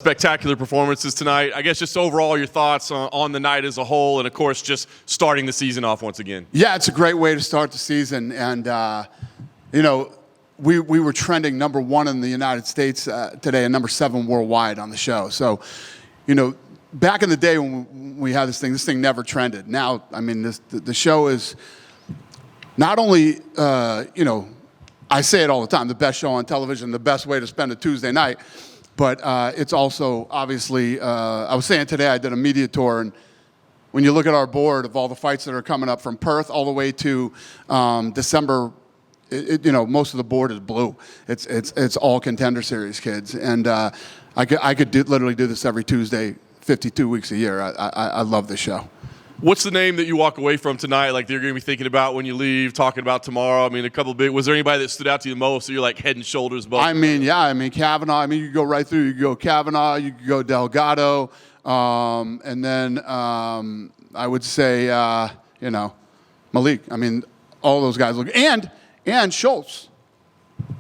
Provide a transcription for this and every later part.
Spectacular performances tonight. I guess just overall your thoughts on the night as a whole, and of course just starting the season off once again. Yeah, it's a great way to start the season, and you know, we were trending #1 in the United States today and #7 worldwide on the show. So, you know, back in the day when we had this thing never trended. Now, I mean, the show is not only you know, I say it all the time, the best show on television, the best way to spend a Tuesday night. But it's also, obviously, I was saying today I did a media tour, and when you look at our board of all the fights that are coming up from Perth all the way to December, you know, most of the board is blue. It's all Contender Series kids. And I could literally do this every Tuesday, 52 weeks a year. I love this show. What's the name that you walk away from tonight, like you're going to be thinking about when you leave, talking about tomorrow? I mean, a couple big. Was there anybody that stood out to you the most, so you're like head and shoulders above? I mean, yeah. I mean, Kavanaugh. I mean, you could go right through. You could go Kavanaugh. You could go Delgato. And then I would say, you know, Malik. I mean, all those guys look. And Schultz.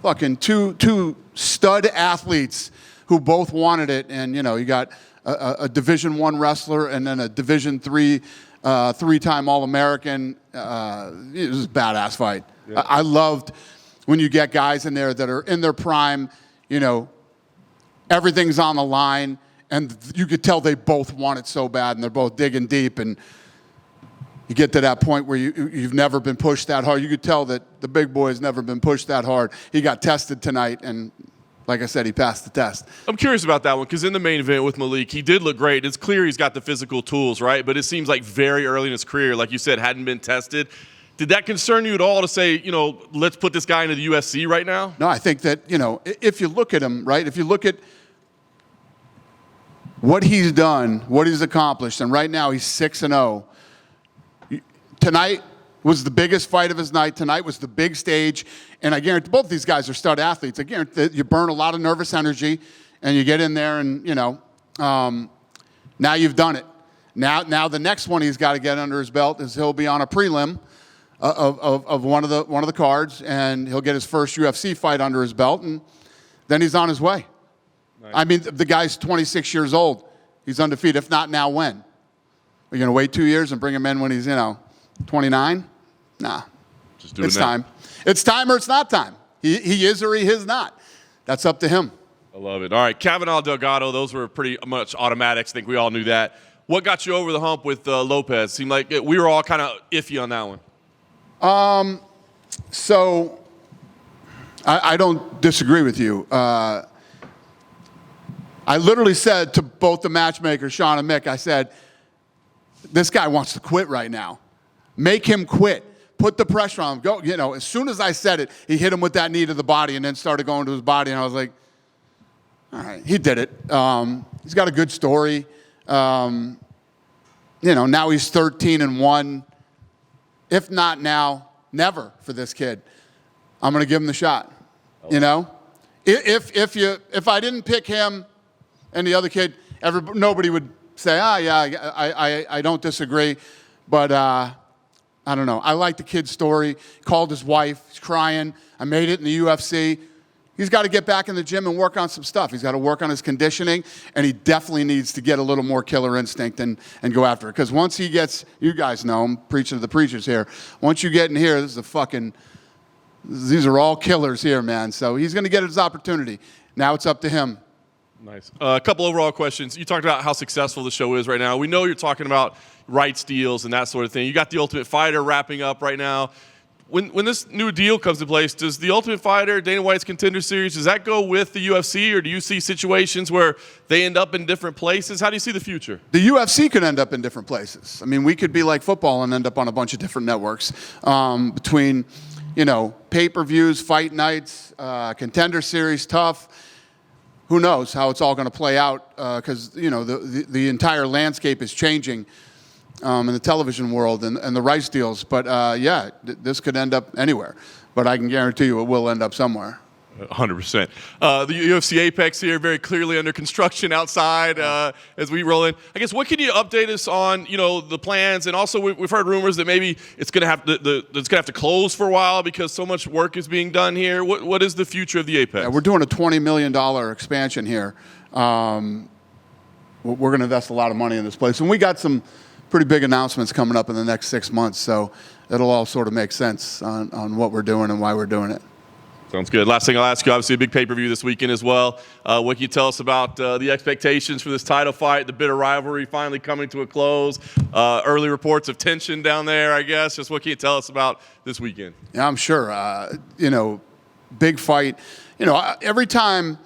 Fucking two stud athletes who both wanted it. And, you know, you got a Division I wrestler and then a Division III three-time All-American. It was a badass fight. Yeah. I loved when you get guys in there that are in their prime, you know, everything's on the line, and you could tell they both want it so bad, and they're both digging deep, and you get to that point where you've never been pushed that hard. You could tell that the big boy's never been pushed that hard. He got tested tonight, and like I said, he passed the test. I'm curious about that one because in the main event with Malik, he did look great. It's clear he's got the physical tools, right? But it seems like very early in his career, like you said, hadn't been tested. Did that concern you at all to say, you know, let's put this guy into the UFC right now? No, I think that, you know, if you look at him, right, if you look at what he's done, what he's accomplished, and right now he's 6-0. Tonight was the biggest fight of his night. Tonight was the big stage. And I guarantee both these guys are stud athletes. I guarantee you burn a lot of nervous energy and you get in there and, you know, now you've done it. Now the next one he's got to get under his belt is he'll be on a prelim of one of the cards, and he'll get his first UFC fight under his belt, and then he's on his way. Nice. I mean, the guy's 26 years old. He's undefeated. If not now, when? We're going to wait 2 years and bring him in when he's, you know, 29? Nah. Just do it now. It's time. It's time or it's not time. He is or he is not. That's up to him. I love it. All right, Kavan Al Delgado, those were pretty much automatics. I think we all knew that. What got you over the hump with Lopez? Seemed like we were all kind of iffy on that one. So I don't disagree with you. I literally said to both the matchmakers, Sean and Mick, I said, this guy wants to quit right now. Make him quit. Put the pressure on him. Go, you know, as soon as I said it, he hit him with that knee to the body and then started going to his body. And I was like, all right, he did it. He's got a good story. You know, now he's 13-1. If not now, never for this kid. I'm going to give him the shot. You know, if I didn't pick him and the other kid, nobody would say, yeah, I don't disagree. But I don't know. I like the kid's story. Called his wife. He's crying. I made it in the UFC. He's got to get back in the gym and work on some stuff. He's got to work on his conditioning, and he definitely needs to get a little more killer instinct and go after it. Because once he gets, you guys know him, preaching to the preachers here. Once you get in here, these are all killers here, man. So he's going to get his opportunity. Now it's up to him. Nice. A couple overall questions. You talked about how successful the show is right now. We know you're talking about rights deals and that sort of thing. You got The Ultimate Fighter wrapping up right now. When this new deal comes in place, does The Ultimate Fighter, Dana White's Contender Series, does that go with the UFC, or do you see situations where they end up in different places? How do you see the future? The UFC could end up in different places. I mean, we could be like football and end up on a bunch of different networks between, you know, pay-per-views, fight nights, Contender Series, tough. Who knows how it's all going to play out because, you know, the entire landscape is changing in the television world and the rights deals. But, yeah, this could end up anywhere. But I can guarantee you it will end up somewhere. 100%. The UFC Apex here, very clearly under construction outside as we roll in. I guess, what can you update us on, you know, the plans? And also, we've heard rumors that maybe it's going to have to close for a while because so much work is being done here. What is the future of the Apex? Yeah, we're doing a $20 million expansion here. we're going to invest a lot of money in this place. And we got some pretty big announcements coming up in the next 6 months, so it'll all sort of make sense on what we're doing and why we're doing it. Sounds good. Last thing I'll ask you, obviously a big pay-per-view this weekend as well. What can you tell us about the expectations for this title fight, the bitter rivalry finally coming to a close, early reports of tension down there, I guess. Just what can you tell us about this weekend? Yeah, I'm sure. Big fight. Every time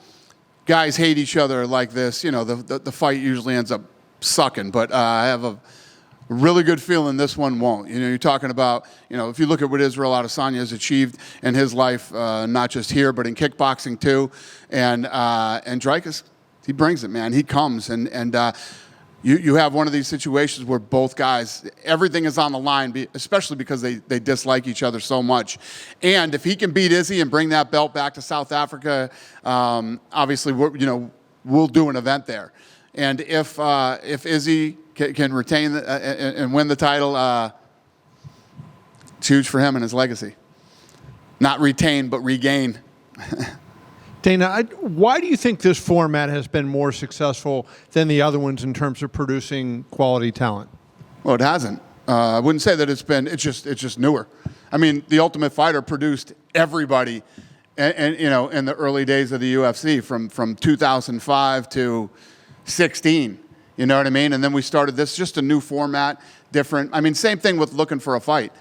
guys hate each other like this, the fight usually ends up sucking. But I have a really good feeling this one won't. You're talking about, if you look at what Israel Adesanya has achieved in his life, not just here, but in kickboxing too. And Drakkar, he brings it, man. He comes. And you have one of these situations where both guys, everything is on the line, especially because they dislike each other so much. And if he can beat Izzy and bring that belt back to South Africa, obviously, we'll do an event there. And if Izzy can retain and win the title, it's huge for him and his legacy. Not retain, but regain. Dana, why do you think this format has been more successful than the other ones in terms of producing quality talent? Well, it hasn't. I wouldn't say that it's just newer. I mean, The Ultimate Fighter produced everybody, and in the early days of the UFC from 2005 to 16. You know what I mean? And then we started this, just a new format, different. I mean, same thing with Looking for a Fight.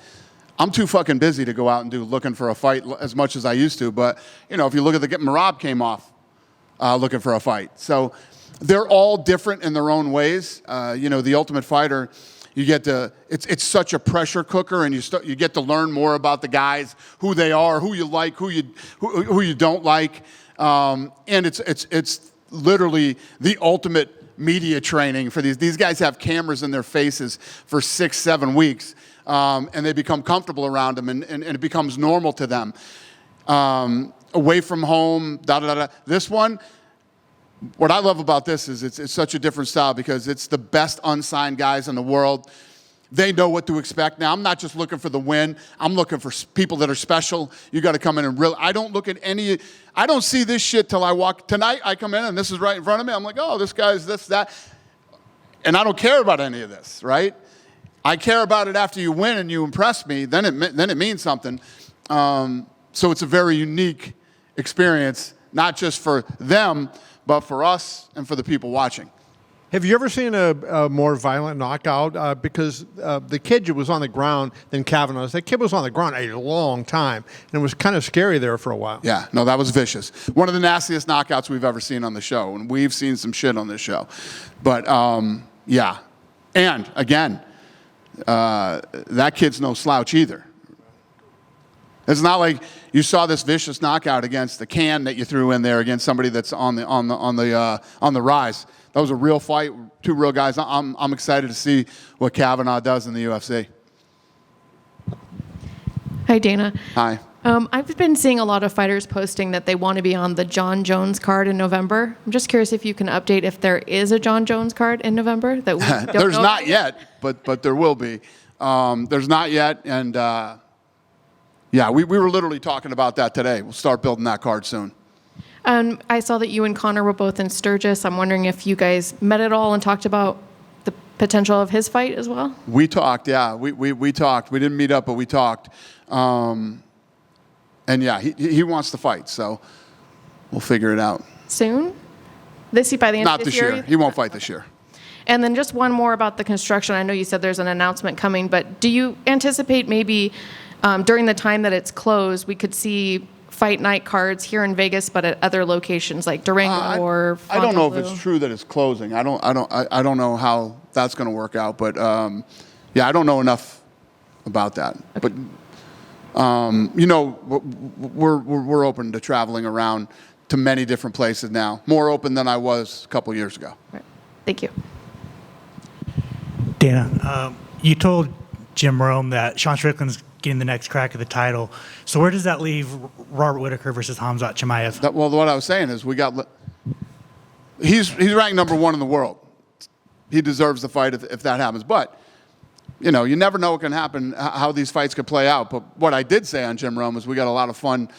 I'm too fucking busy to go out and do Looking for a Fight as much as I used to. But, if you look at Marab came off Looking for a Fight. So they're all different in their own ways. The Ultimate Fighter, you get to, it's such a pressure cooker, and you get to learn more about the guys, who they are, who you like, who you don't like. And it's literally the ultimate media training for these guys. Have cameras in their faces for 6-7 weeks, and they become comfortable around them, and it becomes normal to them. Away from home, This one, what I love about this is it's such a different style because it's the best unsigned guys in the world. They know what to expect. Now, I'm not just looking for the win. I'm looking for people that are special. You got to come in and I don't look at I don't see this shit till I walk. Tonight, I come in and this is right in front of me. I'm like, oh, this guy's this, that. And I don't care about any of this, right? I care about it after you win and you impress me. Then it means something. So it's a very unique experience, not just for them, but for us and for the people watching. Have you ever seen a more violent knockout? Because the kid was on the ground than Kavan. That kid was on the ground a long time, and it was kind of scary there for a while. Yeah, no, that was vicious. One of the nastiest knockouts we've ever seen on the show, and we've seen some shit on this show. But, yeah. And, again, that kid's no slouch either. It's not like you saw this vicious knockout against the can that you threw in there against somebody that's on the rise. That was a real fight, two real guys. I'm excited to see what Kavanaugh does in the UFC. Hi, Dana. Hi. I've been seeing a lot of fighters posting that they want to be on the Jon Jones card in November. I'm just curious if you can update if there is a Jon Jones card in November that we don't There's know not about yet, but there will be. There's not yet, and yeah, we were literally talking about that today. We'll start building that card soon. I saw that you and Conor were both in Sturgis. I'm wondering if you guys met at all and talked about the potential of his fight as well? We talked, yeah. We talked. We didn't meet up, but we talked. And yeah, he wants to fight, so we'll figure it out. Soon? By the end Not of this year. He won't fight this year. And then just one more about the construction. I know you said there's an announcement coming, but do you anticipate maybe during the time that it's closed, we could see fight night cards here in Vegas, but at other locations like Durango or I don't know if Fontainebleau? it's true that it's closing. I don't know how that's going to work out, but yeah, I don't know enough about that. Okay. But you know, we're open to traveling around to many different places now. More open than I was a couple years ago. Right. Thank you. Dana, you told Jim Rome that Sean Strickland's getting the next crack at the title. So where does that leave Robert Whittaker versus Khamzat Chimaev? Well, what I was saying is he's ranked number 1 in the world. He deserves the fight if that happens. But, you know, you never know what can happen, how these fights could play out. But what I did say on Jim Rome is we got a lot of fun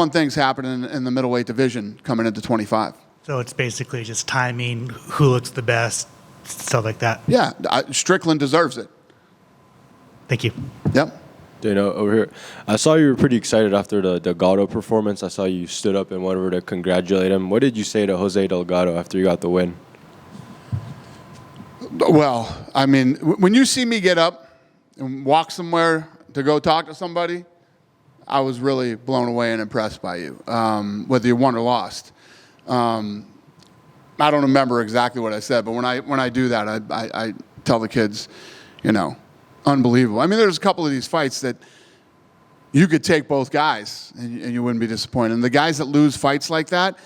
things happening in the middleweight division coming into 25. So it's basically just timing, who looks the best, stuff like that. Yeah, Strickland deserves it. Thank you. Yep. Dana, over here. I saw you were pretty excited after the Delgato performance. I saw you stood up and went over to congratulate him. What did you say to Jose Delgado after you got the win? Well, I mean, when you see me get up and walk somewhere to go talk to somebody, I was really blown away and impressed by you, whether you won or lost. I don't remember exactly what I said, but when I do that, I tell the kids, you know, unbelievable. I mean, there's a couple of these fights that you could take both guys and you wouldn't be disappointed. And the guys that lose fights like that,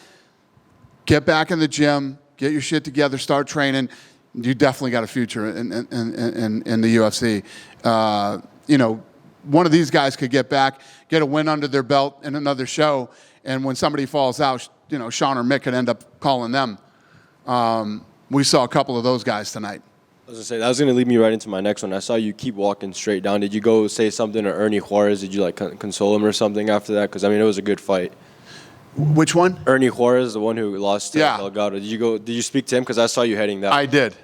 get back in the gym, get your shit together, start training. You definitely got a future in the UFC. You know, one of these guys could get back, get a win under their belt in another show, and when somebody falls out, you know, Sean or Mick could end up calling them. We saw a couple of those guys tonight. I was going to say, that was going to lead me right into my next one. I saw you keep walking straight down. Did you go say something to Ernie Juarez? Did you, like, console him or something after that? Because, I mean, it was a good fight. Which one? Ernie Juarez, the one who lost to Yeah. Delgado. Did you speak to him? Because I saw you heading that. I did.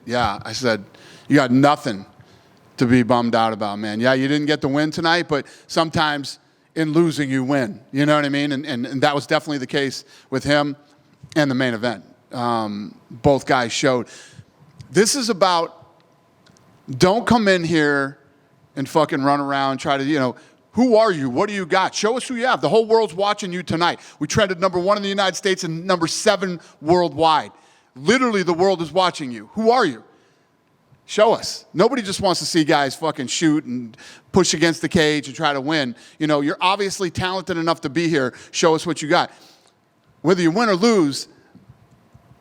Yeah, I said, you got nothing to be bummed out about, man. Yeah, you didn't get the win tonight, but sometimes in losing you win. You know what I mean? And that was definitely the case with him and the main event. Both guys showed. This is about, don't come in here and fucking run around, try to, you know, who are you? What do you got? Show us who you have. The whole world's watching you tonight. We trended #1 in the United States and #7 worldwide. Literally, the world is watching you. Who are you? Show us. Nobody just wants to see guys fucking shoot and push against the cage and try to win. You know, you're obviously talented enough to be here. Show us what you got. Whether you win or lose,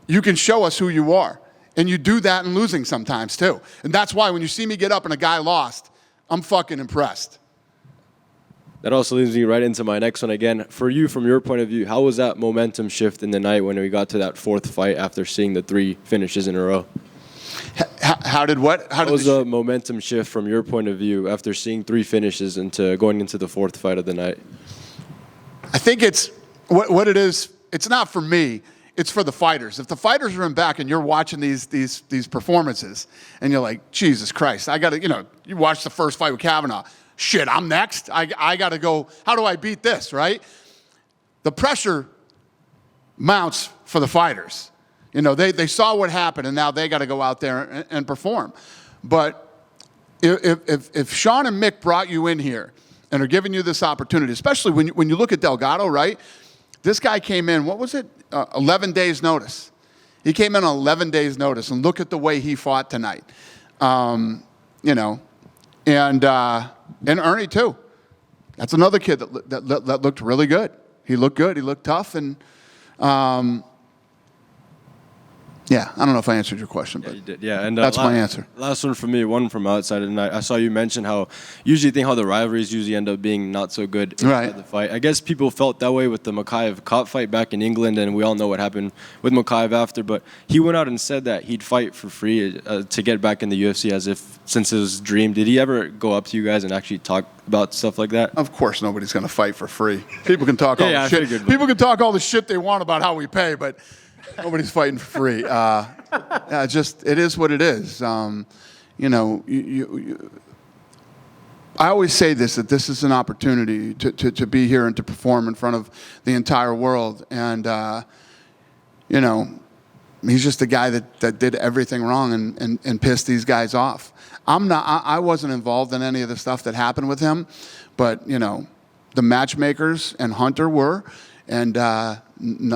you can show us who you are. And you do that in losing sometimes, too. And that's why when you see me get up and a guy lost, I'm fucking impressed. That also leads me right into my next one again. For you, from your point of view, how was that momentum shift in the night when we got to that fourth fight after seeing the 3 finishes in a row? How did what? How was the momentum shift from your point of view after seeing 3 finishes into going into the 4th fight of the night? I think it's what it is. It's not for me. It's for the fighters. If the fighters are in back and you're watching these performances and you're like, Jesus Christ, I got to, you know, you watch the first fight with Kavanaugh. Shit, I'm next. I got to go. How do I beat this, right? The pressure mounts for the fighters. You know, they saw what happened and now they got to go out there and perform. But if Sean and Mick brought you in here and are giving you this opportunity, especially when you look at Delgato, right? This guy came in, what was it? 11 days notice. He came in on 11 days notice, and look at the way he fought tonight. You know, and Ernie too. That's another kid that looked really good. He looked good. He looked tough, and yeah, I don't know if I answered your question, but yeah, you did. Yeah, and that's my answer. Last one from me, one from outside, and I saw you mention how the rivalries usually end up being not so good inside the fight. I guess people felt that way with the Makaev-Kopp fight back in England, and we all know what happened with Makaev after. But he went out and said that he'd fight for free to get back in the UFC, as if since his dream. Did he ever go up to you guys and actually talk about stuff like that? Of course, nobody's going to fight for free. People can talk all the shit. People can talk all the shit they want about how we pay, but nobody's fighting for free. It is what it is. You know, I always say this, that this is an opportunity to be here and to perform in front of the entire world. And, you know, he's just a guy that did everything wrong and pissed these guys off. I wasn't involved in any of the stuff that happened with him, but, you know, the matchmakers and Hunter were, and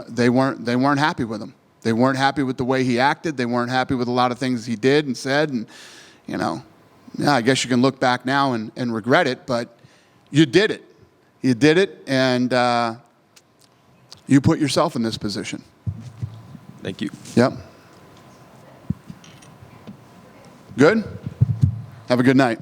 they weren't happy with him. They weren't happy with the way he acted. They weren't happy with a lot of things he did and said. And, you know, yeah, I guess you can look back now and regret it, but you did it. You did it, and you put yourself in this position. Thank you. Yep. Good? Have a good night.